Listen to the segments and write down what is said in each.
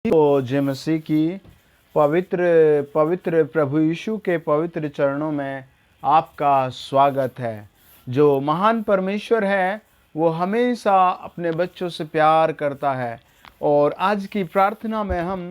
तो जय मसीह की पवित्र पवित्र प्रभु यीशु के पवित्र चरणों में आपका स्वागत है। जो महान परमेश्वर है वो हमेशा अपने बच्चों से प्यार करता है। और आज की प्रार्थना में हम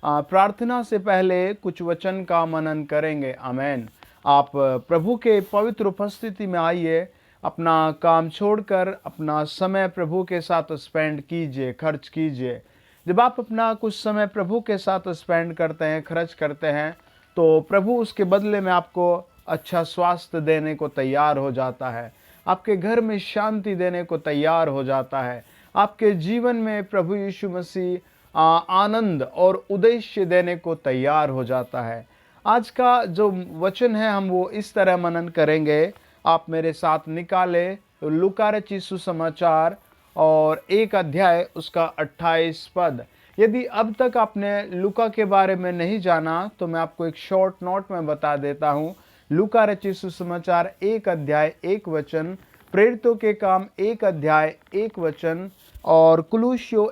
प्रार्थना से पहले कुछ वचन का मनन करेंगे। आमेन। आप प्रभु के पवित्र उपस्थिति में आइए, अपना काम छोड़कर अपना समय प्रभु के साथ स्पेंड कीजिए, खर्च कीजिए। जब आप अपना कुछ समय प्रभु के साथ स्पेंड करते हैं, खर्च करते हैं, तो प्रभु उसके बदले में आपको अच्छा स्वास्थ्य देने को तैयार हो जाता है, आपके घर में शांति देने को तैयार हो जाता है, आपके जीवन में प्रभु यीशु मसीह आनंद और उद्देश्य देने को तैयार हो जाता है। आज का जो वचन है हम वो इस तरह मनन करेंगे। आप मेरे साथ निकाले लूका रचित सुसमाचार और 1 अध्याय उसका 28 पद। यदि अब तक आपने लूका के बारे में नहीं जाना तो मैं आपको एक शॉर्ट नोट में बता देता हूँ। लूका रचित सुसमाचार 1 अध्याय 1 वचन, प्रेरितों के काम 1 अध्याय 1 वचन और कुलुस्सियों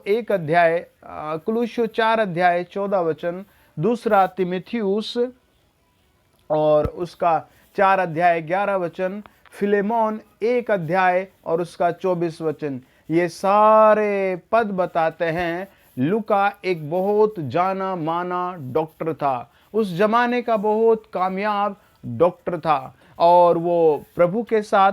4 अध्याय 14 वचन, दूसरा तीमुथियुस और उसका 4 अध्याय 11 वचन, फिलेमोन 1 अध्याय और उसका 24 वचन। ये सारे पद बताते हैं लूका एक बहुत जाना माना डॉक्टर था, उस जमाने का बहुत कामयाब डॉक्टर था। और वो प्रभु के साथ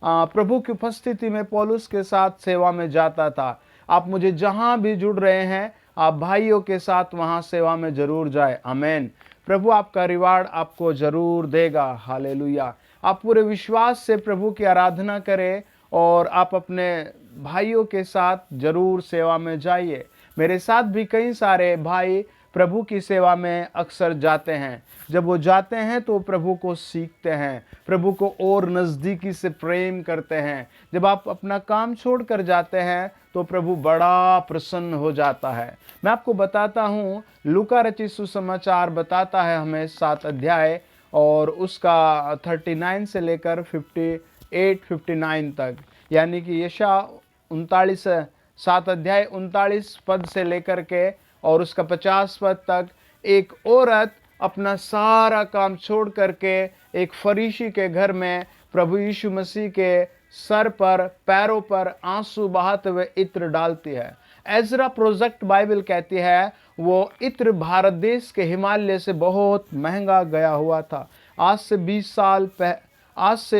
प्रभु की उपस्थिति में पौलुस के साथ सेवा में जाता था। आप मुझे जहां भी जुड़ रहे हैं, आप भाइयों के साथ वहां सेवा में जरूर जाए। आमेन। प्रभु आपका रिवार्ड आपको जरूर देगा। हालेलुया। आप पूरे विश्वास से प्रभु की आराधना करें और आप अपने भाइयों के साथ जरूर सेवा में जाइए। मेरे साथ भी कई सारे भाई प्रभु की सेवा में अक्सर जाते हैं। जब वो जाते हैं तो प्रभु को सीखते हैं, प्रभु को और नज़दीकी से प्रेम करते हैं। जब आप अपना काम छोड़कर जाते हैं तो प्रभु बड़ा प्रसन्न हो जाता है। मैं आपको बताता हूँ, लूका रचित सुसमाचार बताता है हमें 7 अध्याय और उसका 39 से लेकर 58-59 तक, यानी कि यशा 7 अध्याय 39 पद से लेकर के और उसका 50 पद तक, एक औरत अपना सारा काम छोड़ करके एक फरीसी के घर में प्रभु यीशु मसीह के सर पर, पैरों पर आंसू बहाते हुए इत्र डालती है। एजरा प्रोजेक्ट बाइबल कहती है वो इत्र भारत देश के हिमालय से बहुत महंगा गया हुआ था। आज से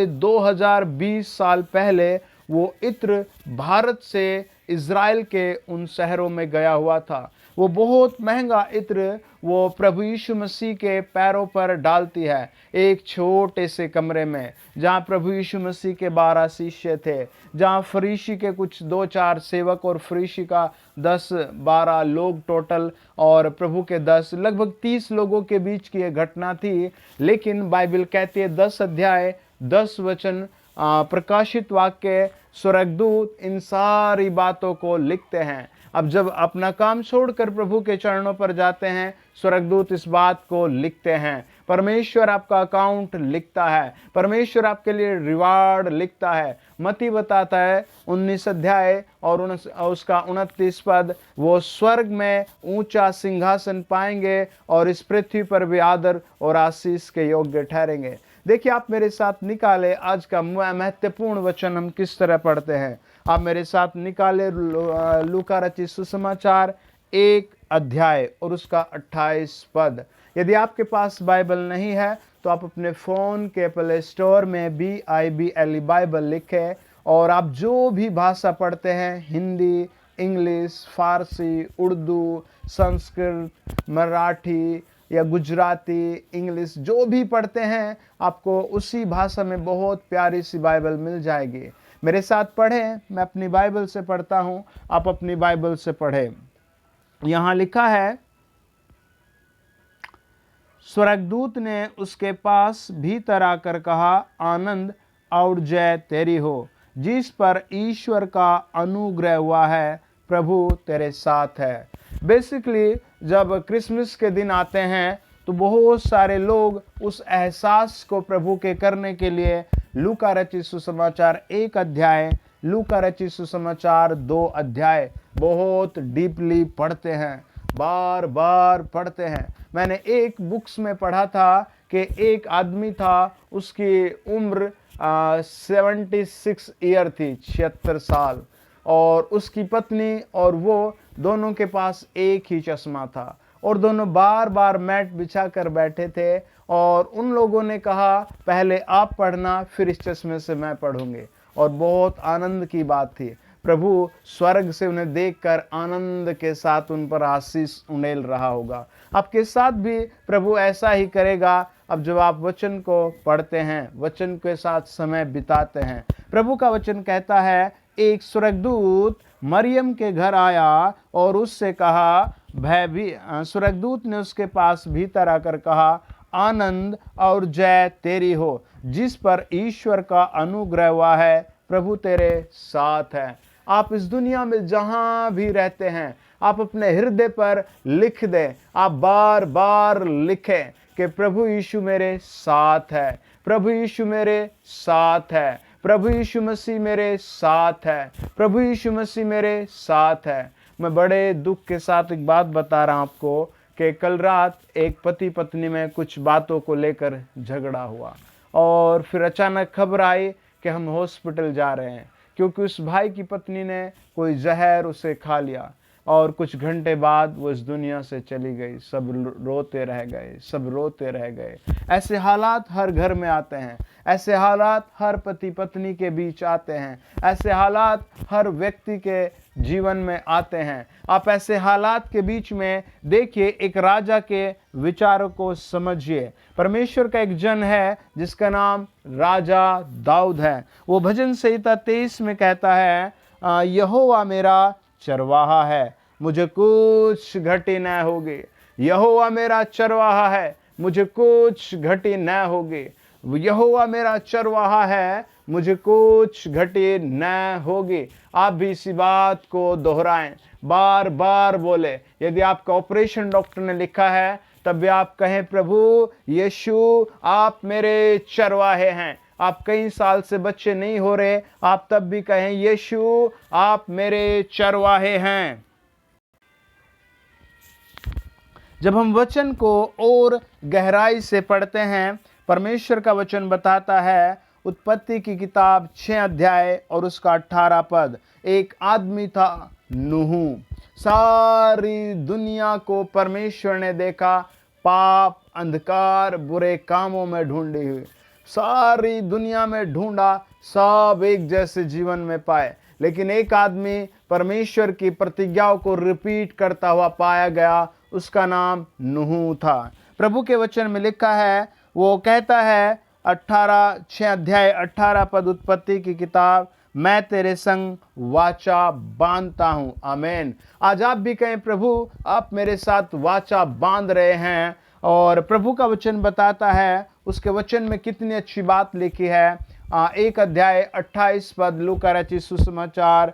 2020 साल पहले वो इत्र भारत से इज़राइल के उन शहरों में गया हुआ था। वो बहुत महंगा इत्र वो प्रभु यीशु मसीह के पैरों पर डालती है, एक छोटे से कमरे में जहाँ प्रभु यीशु मसीह के 12 शिष्य थे, जहाँ फरीसी के कुछ 2-4 सेवक और फरीसी का 10-12 लोग टोटल और प्रभु के 10, लगभग 30 लोगों के बीच की यह घटना थी। लेकिन बाइबल कहती है 10 अध्याय 10 वचन, प्रकाशित वाक्य, स्वर्गदूत इन सारी बातों को लिखते हैं। अब जब अपना काम छोड़कर प्रभु के चरणों पर जाते हैं, स्वर्गदूत इस बात को लिखते हैं। परमेश्वर आपका अकाउंट लिखता है, परमेश्वर आपके लिए रिवार्ड लिखता है। मती बताता है 19 अध्याय और उसका 29 पद, वो स्वर्ग में ऊंचा सिंहासन पाएंगे और इस पृथ्वी पर भी आदर और आशीष के योग्य ठहरेंगे। देखिए, आप मेरे साथ निकाले आज का महत्वपूर्ण वचन हम किस तरह पढ़ते हैं। आप मेरे साथ निकाले लूका रचित सुसमाचार 1 अध्याय और उसका 28 पद। यदि आपके पास बाइबल नहीं है तो आप अपने फ़ोन के प्ले स्टोर में BIBLE बाइबल लिखें और आप जो भी भाषा पढ़ते हैं, हिंदी, इंग्लिश, फारसी, उर्दू, संस्कृत, मराठी या गुजराती, इंग्लिश, जो भी पढ़ते हैं, आपको उसी भाषा में बहुत प्यारी सी बाइबल मिल जाएगी। मेरे साथ पढ़ें, मैं अपनी बाइबल से पढ़ता हूं, आप अपनी बाइबल से पढ़ें। यहां लिखा है, स्वर्गदूत ने उसके पास भीतर आकर कहा, आनंद और जय तेरी हो, जिस पर ईश्वर का अनुग्रह हुआ है, प्रभु तेरे साथ है। बेसिकली जब क्रिसमस के दिन आते हैं तो बहुत सारे लोग उस एहसास को प्रभु के करने के लिए लूका रचित सुसमाचार 1 अध्याय, लूका रचित सुसमाचार 2 अध्याय बहुत डीपली पढ़ते हैं, बार बार पढ़ते हैं। मैंने एक बुक्स में पढ़ा था कि एक आदमी था, उसकी उम्र 76 ईयर थी, 76 साल, और उसकी पत्नी और वो दोनों के पास एक ही चश्मा था, और दोनों बार बार मैट बिछा कर बैठे थे, और उन लोगों ने कहा पहले आप पढ़ना, फिर इस चश्मे से मैं पढ़ूंगी। और बहुत आनंद की बात थी। प्रभु स्वर्ग से उन्हें देखकर आनंद के साथ उन पर आशीष उंडेल रहा होगा। आपके साथ भी प्रभु ऐसा ही करेगा। अब जब आप वचन को पढ़ते हैं, वचन के साथ समय बिताते हैं, प्रभु का वचन कहता है, एक स्वर्गदूत मरियम के घर आया और उससे कहा, स्वर्गदूत ने उसके पास भीतर आकर कहा, आनंद और जय तेरी हो, जिस पर ईश्वर का अनुग्रह हुआ है, प्रभु तेरे साथ है। आप इस दुनिया में जहां भी रहते हैं, आप अपने हृदय पर लिख दें, आप बार बार लिखें कि प्रभु यीशु मेरे साथ है, प्रभु यीशु मेरे साथ है, प्रभु यीशु मसीह मेरे साथ है, प्रभु यीशु मसीह मेरे साथ है। मैं बड़े दुख के साथ एक बात बता रहा हूं आपको कि कल रात एक पति पत्नी में कुछ बातों को लेकर झगड़ा हुआ, और फिर अचानक खबर आई कि हम हॉस्पिटल जा रहे हैं, क्योंकि उस भाई की पत्नी ने कोई जहर उसे खा लिया, और कुछ घंटे बाद वो इस दुनिया से चली गई। सब रोते रह गए, सब रोते रह गए। ऐसे हालात हर घर में आते हैं, ऐसे हालात हर पति पत्नी के बीच आते हैं, ऐसे हालात हर व्यक्ति के जीवन में आते हैं। आप ऐसे हालात के बीच में देखिए, एक राजा के विचारों को समझिए। परमेश्वर का एक जन है जिसका नाम राजा दाऊद है। वो भजन संहिता 23 में कहता है, यहोवा मेरा चरवाहा है, मुझे कुछ घटी न होगी। यहोवा मेरा चरवाहा है, मुझे कुछ घटी न होगी। यहोवा मेरा चरवाहा है, मुझे कुछ घटी न होगी। आप भी इसी बात को दोहराएं, बार बार बोले। यदि आपका ऑपरेशन डॉक्टर ने लिखा है, तब भी आप कहें, प्रभु यीशु आप मेरे चरवाहे हैं। आप कई साल से बच्चे नहीं हो रहे, आप तब भी कहें, यीशु आप मेरे चरवाहे हैं। जब हम वचन को और गहराई से पढ़ते हैं, परमेश्वर का वचन बताता है, उत्पत्ति की किताब 6 अध्याय और उसका 18 पद, एक आदमी था नूह। सारी दुनिया को परमेश्वर ने देखा, पाप, अंधकार, बुरे कामों में ढूंढी हुई। सारी दुनिया में ढूंढा, सब एक जैसे जीवन में पाए, लेकिन एक आदमी परमेश्वर की प्रतिज्ञाओं को रिपीट करता हुआ पाया गया। उसका नाम नूह था। प्रभु के वचन में लिखा है, वो कहता है 6 अध्याय 18 पद, उत्पत्ति की किताब, मैं तेरे संग वाचा बांधता हूं। आमीन। आज आप भी कहें, प्रभु आप मेरे साथ वाचा बांध रहे हैं। और प्रभु का वचन बताता है, उसके वचन में कितनी अच्छी बात लिखी है। 1 अध्याय 28 पद, लूका रचित सुसमाचार,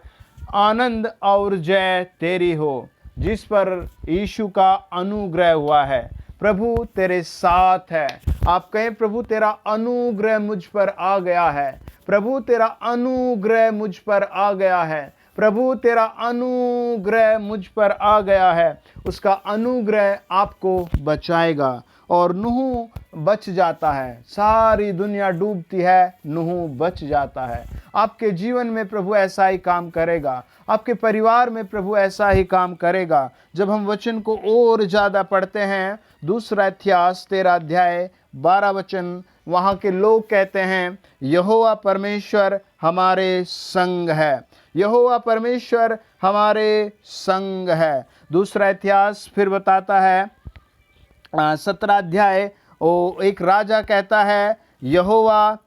आनंद और जय तेरी हो, जिस पर यीशु का अनुग्रह हुआ है, प्रभु तेरे साथ है। आप कहें, प्रभु तेरा अनुग्रह मुझ पर आ गया है, प्रभु तेरा अनुग्रह मुझ पर आ गया है, प्रभु तेरा अनुग्रह मुझ पर आ गया है। उसका अनुग्रह आपको बचाएगा। और नूह बच जाता है। सारी दुनिया डूबती है, नूह बच जाता है। आपके जीवन में प्रभु ऐसा ही काम करेगा, आपके परिवार में प्रभु ऐसा ही काम करेगा। जब हम वचन को और ज़्यादा पढ़ते हैं, दूसरा इतिहास 13 अध्याय 12 वचन, वहाँ के लोग कहते हैं, यहोवा परमेश्वर हमारे संग है, यहोवा परमेश्वर हमारे संग है। दूसरा इतिहास फिर बताता है 17 अध्याय, एक राजा कहता है, यहोवा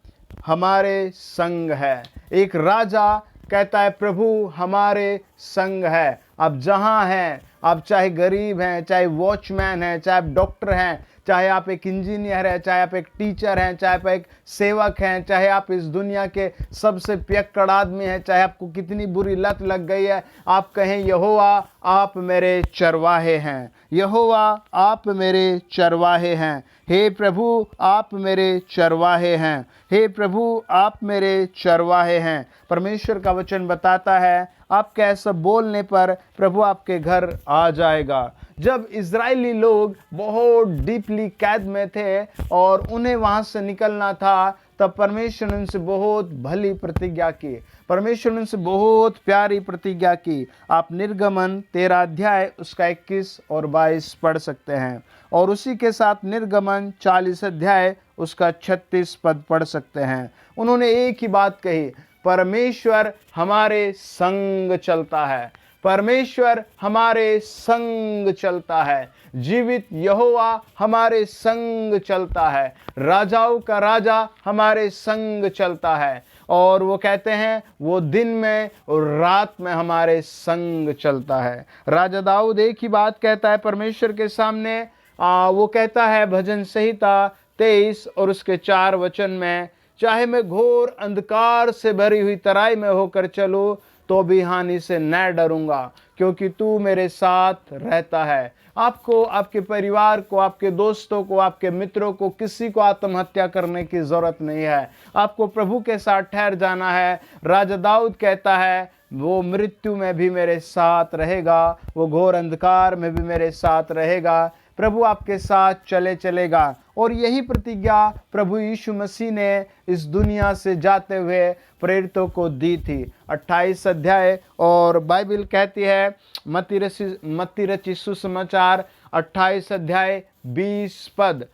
हमारे संग है। एक राजा कहता है, प्रभु हमारे संग है। आप जहाँ हैं, आप चाहे गरीब हैं, चाहे वॉचमैन हैं, चाहे आप डॉक्टर हैं, चाहे आप एक इंजीनियर हैं, चाहे आप एक टीचर हैं, चाहे आप एक सेवक हैं, चाहे आप इस दुनिया के सबसे पियक्कड़ आदमी हैं, चाहे आपको कितनी बुरी लत लग गई है, आप कहें, यहोवा आप मेरे चरवाहे हैं, यहोवा आप मेरे चरवाहे हैं। हे प्रभु आप मेरे चरवाहे हैं, हे प्रभु आप मेरे चरवाहे हैं। परमेश्वर का वचन बताता है, आपके ऐसा बोलने पर प्रभु आपके घर आ जाएगा। जब इज़राइली लोग बहुत डीपली कैद में थे और उन्हें वहाँ से निकलना था, तब परमेश्वर ने उनसे बहुत भली प्रतिज्ञा की, परमेश्वर ने उनसे बहुत प्यारी प्रतिज्ञा की। आप निर्गमन 13 अध्याय उसका 21 और 22 पढ़ सकते हैं, और उसी के साथ निर्गमन 40 अध्याय उसका 36 पद पढ़ सकते हैं। उन्होंने एक ही बात कही, परमेश्वर हमारे संग चलता है, परमेश्वर हमारे संग चलता है, जीवित यहोवा हमारे संग चलता है, राजाओं का राजा हमारे संग चलता है। और वो कहते हैं वो दिन में और रात में हमारे संग चलता है। राजा दाऊद एक ही बात कहता है परमेश्वर के सामने, वो कहता है भजन संहिता 23 और उसके 4 वचन में, चाहे मैं घोर अंधकार से भरी हुई तराई में होकर चलूं तो भी हानि से न डरूंगा, क्योंकि तू मेरे साथ रहता है। आपको, आपके परिवार को, आपके दोस्तों को, आपके मित्रों को, किसी को आत्महत्या करने की जरूरत नहीं है। आपको प्रभु के साथ ठहर जाना है। राजा दाऊद कहता है वो मृत्यु में भी मेरे साथ रहेगा, वो घोर अंधकार में भी मेरे साथ रहेगा। प्रभु आपके साथ चलेगा। और यही प्रतिज्ञा प्रभु यीशु मसीह ने इस दुनिया से जाते हुए प्रेरितों को दी थी। 28 अध्याय और बाइबल कहती है, मत्ती रचित सुसमाचार 28 अध्याय 20 पद,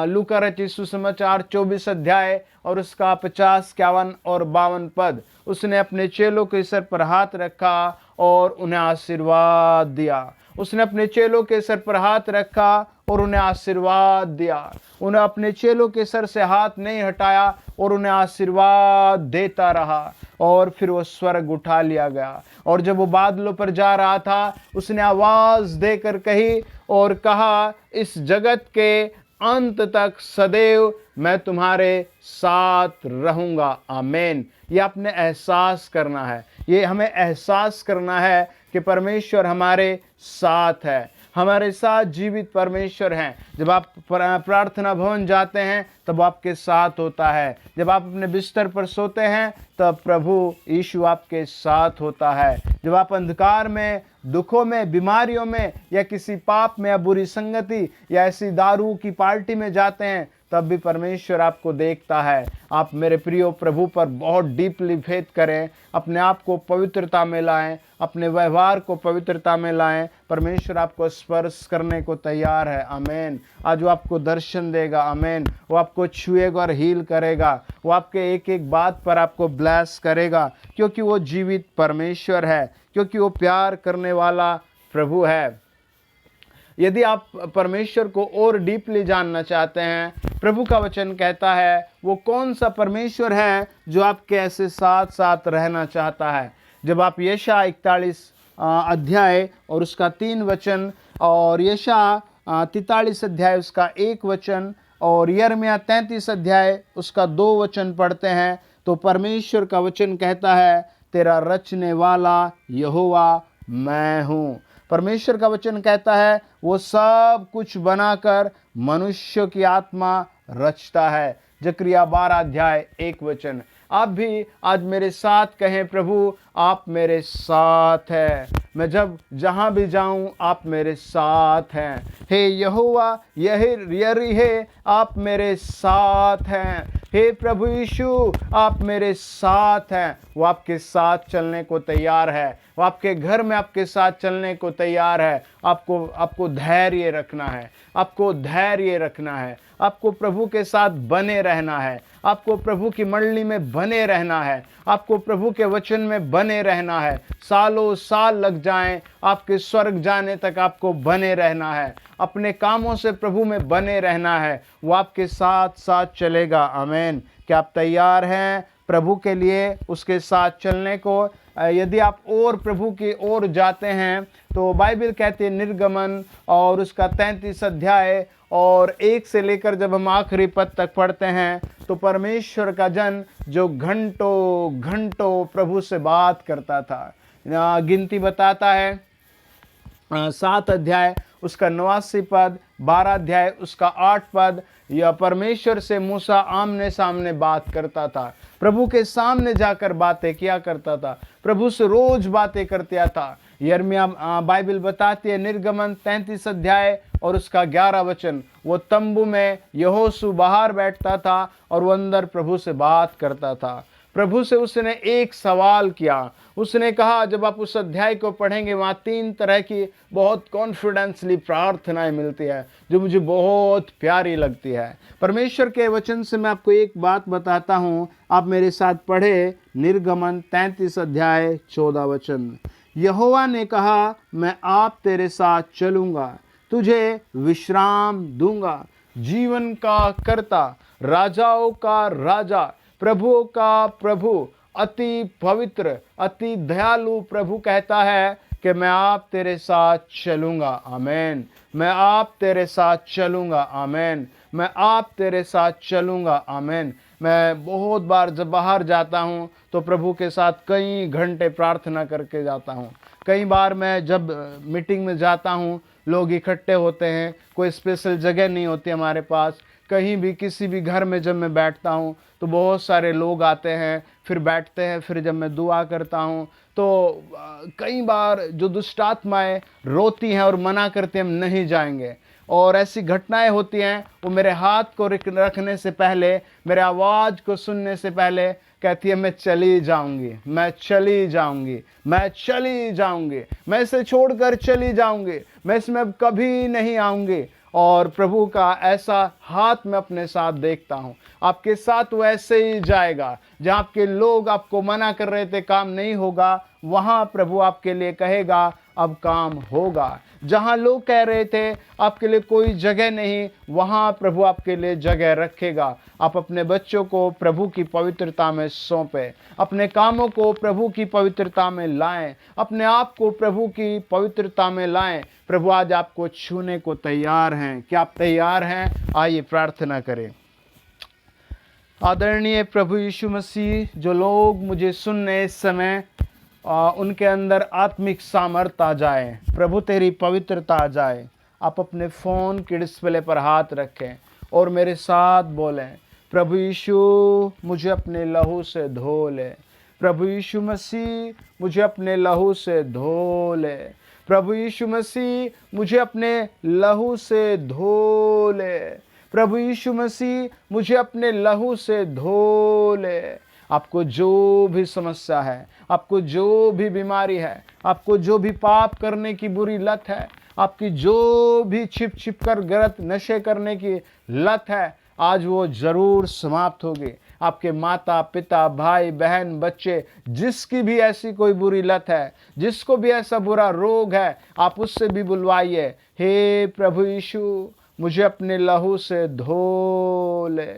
लूका रचित सुसमाचार 24 अध्याय और उसका 50, 51 और 52 पद। उसने अपने चेलों के सर पर हाथ रखा और उन्हें आशीर्वाद दिया। उसने अपने चेलों के सर पर हाथ रखा और उन्हें आशीर्वाद दिया। उन्हें अपने चेलों के सर से हाथ नहीं हटाया और उन्हें आशीर्वाद देता रहा। और फिर वो स्वर्ग उठा लिया गया। और जब वो बादलों पर जा रहा था, उसने आवाज देकर कही और कहा, इस जगत के अंत तक सदैव मैं तुम्हारे साथ रहूंगा। आमीन। ये आपने एहसास करना है, ये हमें एहसास करना है कि परमेश्वर हमारे साथ है, हमारे साथ जीवित परमेश्वर हैं। जब आप प्रार्थना भवन जाते हैं तब आपके साथ होता है। जब आप अपने बिस्तर पर सोते हैं तब प्रभु यीशु आपके साथ होता है। जब आप अंधकार में, दुखों में, बीमारियों में या किसी पाप में या बुरी संगति या ऐसी दारू की पार्टी में जाते हैं तब भी परमेश्वर आपको देखता है। आप मेरे प्रियो प्रभु पर बहुत डीपली फेथ करें, अपने आप को पवित्रता में लाएं, अपने व्यवहार को पवित्रता में लाएं। परमेश्वर आपको स्पर्श करने को तैयार है। आमीन। आज वो आपको दर्शन देगा। आमीन। वो आपको छुएगा और हील करेगा। वो आपके एक एक बात पर आपको ब्लेस करेगा, क्योंकि वो जीवित परमेश्वर है, क्योंकि वो प्यार करने वाला प्रभु है। यदि आप परमेश्वर को और डीपली जानना चाहते हैं, प्रभु का वचन कहता है वो कौन सा परमेश्वर है जो आपके ऐसे साथ साथ रहना चाहता है। जब आप यशायाह 41 अध्याय और उसका 3 वचन और यशायाह 43 अध्याय उसका 1 वचन और यिर्मयाह 33 अध्याय उसका 2 वचन पढ़ते हैं तो परमेश्वर का वचन कहता है, तेरा रचने वाला यहोवा मैं हूँ। परमेश्वर का वचन कहता है वो सब कुछ बनाकर मनुष्य की आत्मा रचता है। जकरिया 12 अध्याय 1 वचन। आप भी आज मेरे साथ कहें, प्रभु आप मेरे साथ हैं, मैं जब जहाँ भी जाऊँ आप मेरे साथ हैं। हे यहोवा यही आप मेरे साथ हैं। हे प्रभु यीशु आप मेरे साथ हैं। वो आपके साथ चलने को तैयार है, वो आपके घर में आपके साथ चलने को तैयार है। आपको धैर्य रखना है, आपको धैर्य रखना है, आपको प्रभु के साथ बने रहना है, आपको प्रभु की मंडली में बने रहना है, आपको प्रभु के वचन में बने रहना है। सालों साल लग जाएं, आपके स्वर्ग जाने तक आपको बने रहना है, अपने कामों से प्रभु में बने रहना है। वो आपके साथ साथ चलेगा। आमीन। क्या आप तैयार हैं प्रभु के लिए, उसके साथ चलने को? यदि आप और प्रभु की ओर जाते हैं तो बाइबल कहती है निर्गमन और उसका 33 अध्याय और 1 से लेकर जब हम आखिरी पद तक पढ़ते हैं तो परमेश्वर का जन जो घंटों घंटों प्रभु से बात करता था, गिनती बताता है 7 अध्याय उसका 89 पद, 12 अध्याय उसका 8 पद, यह परमेश्वर से मूसा आमने सामने बात करता था। प्रभु के सामने जाकर बातें किया करता था, प्रभु से रोज बातें करता था। यिर्मयाह बाइबल बताती है, निर्गमन 33 अध्याय और उसका 11 वचन, वो तंबू में यहोशू बाहर बैठता था और वो अंदर प्रभु से बात करता था। प्रभु से उसने एक सवाल किया, उसने कहा, जब आप उस अध्याय को पढ़ेंगे वहाँ 3 तरह की बहुत कॉन्फिडेंसली प्रार्थनाएं मिलती है जो मुझे बहुत प्यारी लगती है। परमेश्वर के वचन से मैं आपको एक बात बताता हूँ, आप मेरे साथ पढ़े निर्गमन 33 अध्याय 14 वचन। यहोवा ने कहा, मैं आप तेरे साथ चलूँगा, तुझे विश्राम दूंगा, जीवन का कर्ता, राजाओं का राजा, प्रभुओं का प्रभु, अति पवित्र, अति दयालु प्रभु कहता है कि मैं आप तेरे साथ चलूँगा। आमीन। मैं आप तेरे साथ चलूँगा। आमीन। मैं आप तेरे साथ चलूँगा। आमीन। मैं बहुत बार जब बाहर जाता हूँ तो प्रभु के साथ कई घंटे प्रार्थना करके जाता हूँ। कई बार मैं जब मीटिंग में जाता हूँ, लोग इकट्ठे होते हैं, कोई स्पेशल जगह नहीं होती हमारे पास, कहीं भी किसी भी घर में जब मैं बैठता हूँ तो बहुत सारे लोग आते हैं, फिर बैठते हैं, फिर जब मैं दुआ करता हूँ तो कई बार जो दुष्ट आत्माएं रोती हैं और मना करते हैं हम नहीं जाएंगे, और ऐसी घटनाएं होती हैं, वो मेरे हाथ को रखने से पहले, मेरे आवाज़ को सुनने से पहले कहती है, मैं चली जाऊंगी, मैं चली जाऊंगी, मैं चली जाऊंगी, मैं इसे छोड़कर चली जाऊंगी, मैं इसमें अब कभी नहीं आऊंगी। और प्रभु का ऐसा हाथ मैं अपने साथ देखता हूँ। आपके साथ वो ऐसे ही जाएगा, जहाँ आपके लोग आपको मना कर रहे थे काम नहीं होगा, वहाँ प्रभु आपके लिए कहेगा अब काम होगा। जहाँ लोग कह रहे थे आपके लिए कोई जगह नहीं, वहाँ प्रभु आपके लिए जगह रखेगा। आप अपने बच्चों को प्रभु की पवित्रता में सौंपें, अपने कामों को प्रभु की पवित्रता में लाएं, अपने आप को प्रभु की पवित्रता में लाएं। प्रभु आज आपको छूने को तैयार हैं। क्या आप तैयार हैं? आइए प्रार्थना करें। आदरणीय प्रभु यीशु मसीह, जो लोग मुझे सुन रहे इस समय, उनके अंदर आत्मिक सामर्थ्य आ जाए, प्रभु तेरी पवित्रता आ जाए। आप अपने फ़ोन के डिस्प्ले पर हाथ रखें और मेरे साथ बोलें, प्रभु यीशु मुझे अपने लहू से धो ले, प्रभु यीशु मसीह मुझे अपने लहू से धो ले, प्रभु यीशु मसीह मुझे अपने लहू से धो ले, प्रभु यीशु मसीह मुझे अपने लहू से धो ले। आपको जो भी समस्या है, आपको जो भी बीमारी है, आपको जो भी पाप करने की बुरी लत है, आपकी जो भी छिप छिप कर गलत नशे करने की लत है, आज वो जरूर समाप्त होगी। आपके माता पिता, भाई बहन, बच्चे, जिसकी भी ऐसी कोई बुरी लत है, जिसको भी ऐसा बुरा रोग है, आप उससे भी बुलवाइए, हे प्रभु यीशु मुझे अपने लहू से धो ले।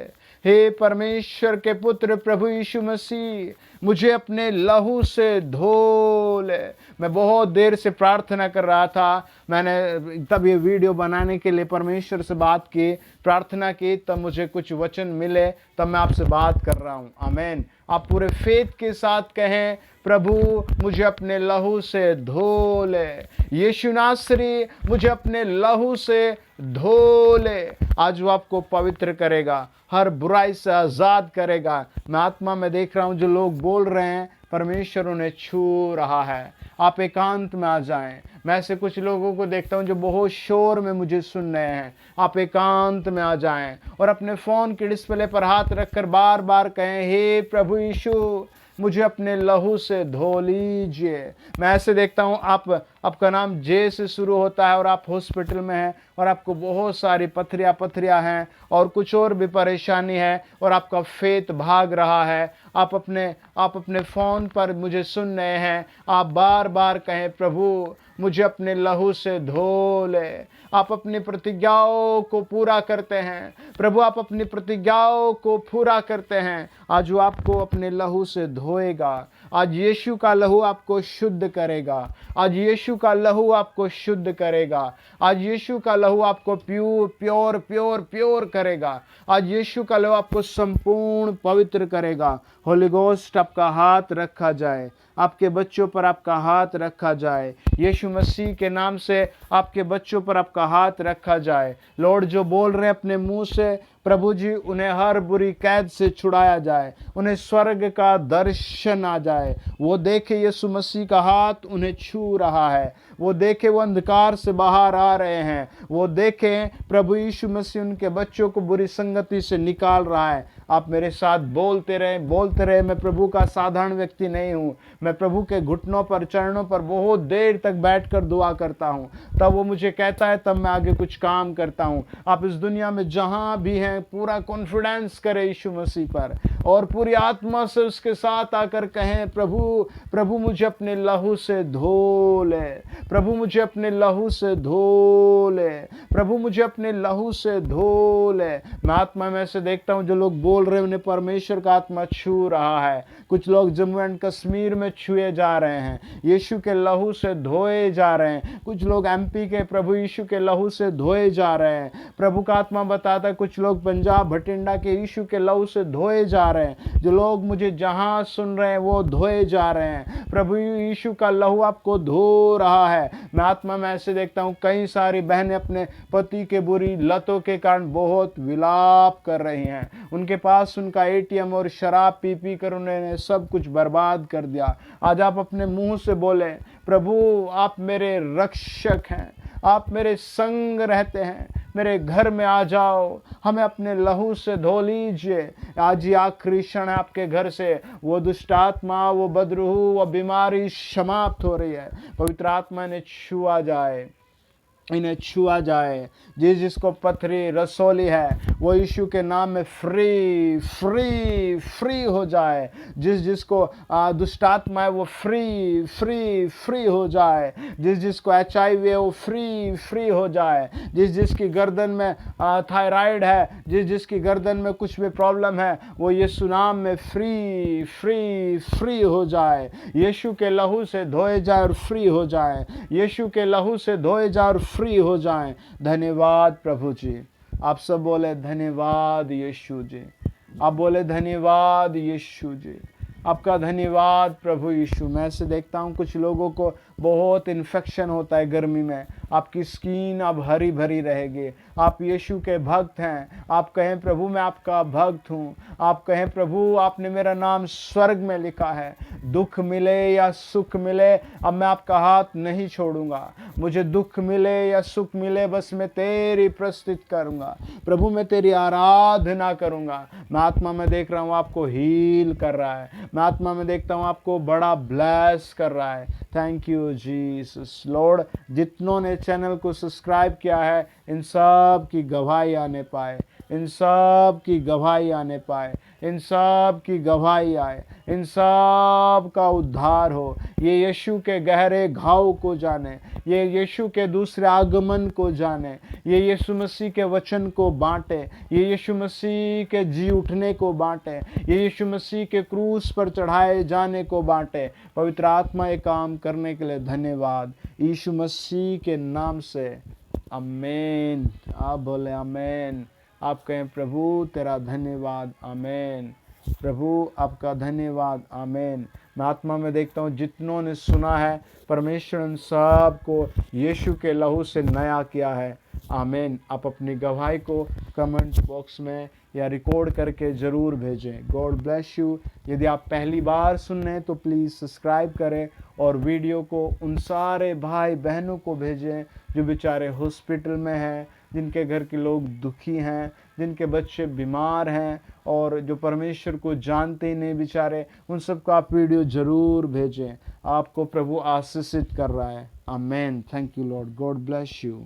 हे परमेश्वर के पुत्र प्रभु यीशु मसीह, मुझे अपने लहू से धो ले। मैं बहुत देर से प्रार्थना कर रहा था, मैंने तब ये वीडियो बनाने के लिए परमेश्वर से बात की, प्रार्थना की, तब मुझे कुछ वचन मिले, तब मैं आपसे बात कर रहा हूँ। आमीन। आप पूरे फेथ के साथ कहें, प्रभु मुझे अपने लहू से धो ले, यीशु नासरी मुझे अपने लहू से धो ले। आज वो आपको पवित्र करेगा, हर बुराई से आज़ाद करेगा। मैं आत्मा में देख रहा हूँ जो लोग बोल रहे हैं, परमेश्वर उन्हें छू रहा है। आप एकांत में आ जाएं। मैं ऐसे कुछ लोगों को देखता हूँ जो बहुत शोर में मुझे सुन रहे हैं। आप एकांत में आ जाएं और अपने फ़ोन के डिस्प्ले पर हाथ रखकर बार बार कहें, हे प्रभु यीशु मुझे अपने लहू से धो लीजिए। मैं ऐसे देखता हूँ, आपका नाम जे से शुरू होता है और आप हॉस्पिटल में हैं और आपको बहुत सारी पथरियाँ हैं और कुछ और भी परेशानी है और आपका फेथ भाग रहा है। आप अपने फ़ोन पर मुझे सुन रहे हैं, आप बार बार कहें, प्रभु मुझे अपने लहू से धो ले। आप अपनी प्रतिज्ञाओं को पूरा करते हैं प्रभु, आप अपनी प्रतिज्ञाओं को पूरा करते हैं। आज वो आपको अपने लहू से धोएगा। आज यीशु का लहू आपको शुद्ध करेगा। आज यीशु का लहू आपको शुद्ध करेगा। आज यीशु का लहू आपको प्योर करेगा। आज यीशु का लहू आपको संपूर्ण पवित्र करेगा। होली गोस्ट आपका हाथ रखा जाए, आपके बच्चों पर आपका हाथ रखा जाए। यीशु मसीह के नाम से आपके बच्चों पर आपका हाथ रखा जाए। लॉर्ड, जो बोल रहे हैं अपने मुंह से, प्रभु जी उन्हें हर बुरी कैद से छुड़ाया जाए, उन्हें स्वर्ग का दर्शन आ जाए। वो देखे यीशु मसीह का हाथ उन्हें छू रहा है, वो देखे वो अंधकार से बाहर आ रहे हैं, वो देखें प्रभु यीशु मसीह उनके बच्चों को बुरी संगति से निकाल रहा है। आप मेरे साथ बोलते रहे। मैं प्रभु का साधारण व्यक्ति नहीं हूँ। मैं प्रभु के घुटनों पर, चरणों पर बहुत देर तक बैठकर दुआ करता हूँ, तब वो मुझे कहता है, तब मैं आगे कुछ काम करता हूँ। आप इस दुनिया में जहाँ भी हैं पूरा कॉन्फिडेंस करें यीशु मसीह पर, और पूरी आत्मा से उसके साथ आकर कहें, प्रभु मुझे अपने लहू से धो ले, प्रभु मुझे अपने लहू से धो ले, प्रभु मुझे अपने लहू से धो ले। मैं आत्मा में से देखता हूँ जो लोग बोल रहे हैं उन्हें परमेश्वर का आत्मा छू रहा है। कुछ लोग जम्मू एंड कश्मीर में छुए जा रहे हैं, यीशु के लहू से धोए जा रहे हैं। कुछ लोग एमपी के प्रभु यीशु के लहू से धोए जा रहे हैं। प्रभु का आत्मा बताता है कुछ लोग पंजाब भटिंडा के यीशु के लहू से धोए जा रहे हैं। जो लोग मुझे जहां सुन रहे हैं वो धोए जा रहे हैं। प्रभु यीशु का लहू आपको धो रहा है। मैं आत्मा में ऐसे देखता हूँ कई सारी बहनें अपने पति के बुरी लतों के कारण बहुत विलाप कर रही हैं। उनके पास उनका एटीएम और शराब पी पी कर उन्होंने सब कुछ बर्बाद कर दिया। आज आप अपने मुंह से बोले, प्रभु आप मेरे रक्षक हैं, आप मेरे संग रहते हैं, मेरे घर में आ जाओ, हमें अपने लहू से धो लीजिए। आज ही आखिरी क्षण है आपके घर से वो दुष्ट आत्मा, वो बदरूह, वो बीमारी समाप्त हो रही है। पवित्र आत्मा ने छुआ जाए, इन्हें छुआ जाए। जिसको पथरी रसोली है वो यीशु के नाम में फ्री फ्री फ्री हो जाए। जिसको दुष्टात्मा है वो फ्री फ्री फ्री हो जाए। जिसको HIV है वो फ्री फ्री हो जाए। जिसकी गर्दन में थायराइड है, जिसकी गर्दन में कुछ भी प्रॉब्लम है, वो यीशु नाम में फ्री फ्री फ्री हो जाए। यीशु के लहू से धोए जाए और फ्री हो जाए। यीशु के लहू से धोए जाए और फ्री हो जाएं। धन्यवाद प्रभु जी। आप सब बोले धन्यवाद यीशु जी। आप बोले धन्यवाद यीशु जी। आपका धन्यवाद प्रभु यीशु। मैं से देखता हूँ कुछ लोगों को बहुत इन्फेक्शन होता है गर्मी में। आपकी स्किन अब हरी भरी रहेगी। आप यीशु के भक्त हैं। आप कहें प्रभु मैं आपका भक्त हूँ। आप कहें प्रभु आपने मेरा नाम स्वर्ग में लिखा है। दुख मिले या सुख मिले अब मैं आपका हाथ नहीं छोड़ूंगा। मुझे दुख मिले या सुख मिले बस मैं तेरी प्रस्तुति करूंगा। प्रभु मैं तेरी आराधना करूंगा। मैं आत्मा में देख रहा हूँ आपको हील कर रहा है। मैं आत्मा में देखता हूँ आपको बड़ा ब्लेस कर रहा है। Thank you Jesus. लॉर्ड जितनों ने चैनल को सब्सक्राइब किया है इन सब की गवाही आने पाए, इन सब की गवाही आने पाए, इन सब की गवाही आए, इन सब का उद्धार हो। ये यीशु के गहरे घाव को जाने, ये यीशु के दूसरे आगमन को जाने, ये यीशु मसीह के वचन को बांटे, ये यीशु मसीह के जी उठने को बांटे, ये यीशु मसीह के क्रूस पर चढ़ाए जाने को बांटे। पवित्र आत्मा ये काम करने के लिए धन्यवाद यीशु मसीह के नाम से। आमीन। आप बोले आमीन। आप कहें प्रभु तेरा धन्यवाद। आमीन। प्रभु आपका धन्यवाद। आमीन। मैं आत्मा में देखता हूँ जितनों ने सुना है परमेश्वर उन सब को यीशु के लहू से नया किया है। आमीन। आप अपनी गवाही को कमेंट बॉक्स में या रिकॉर्ड करके ज़रूर भेजें। God bless you. यदि आप पहली बार सुन रहे हैं तो प्लीज़ सब्सक्राइब करें और वीडियो को उन सारे भाई बहनों को भेजें जो बेचारे हॉस्पिटल में हैं, जिनके घर के लोग दुखी हैं, जिनके बच्चे बीमार हैं और जो परमेश्वर को जानते ही नहीं बेचारे, उन सबको आप वीडियो ज़रूर भेजें। आपको प्रभु आशीषित कर रहा है। आमीन। Thank you Lord. God bless you.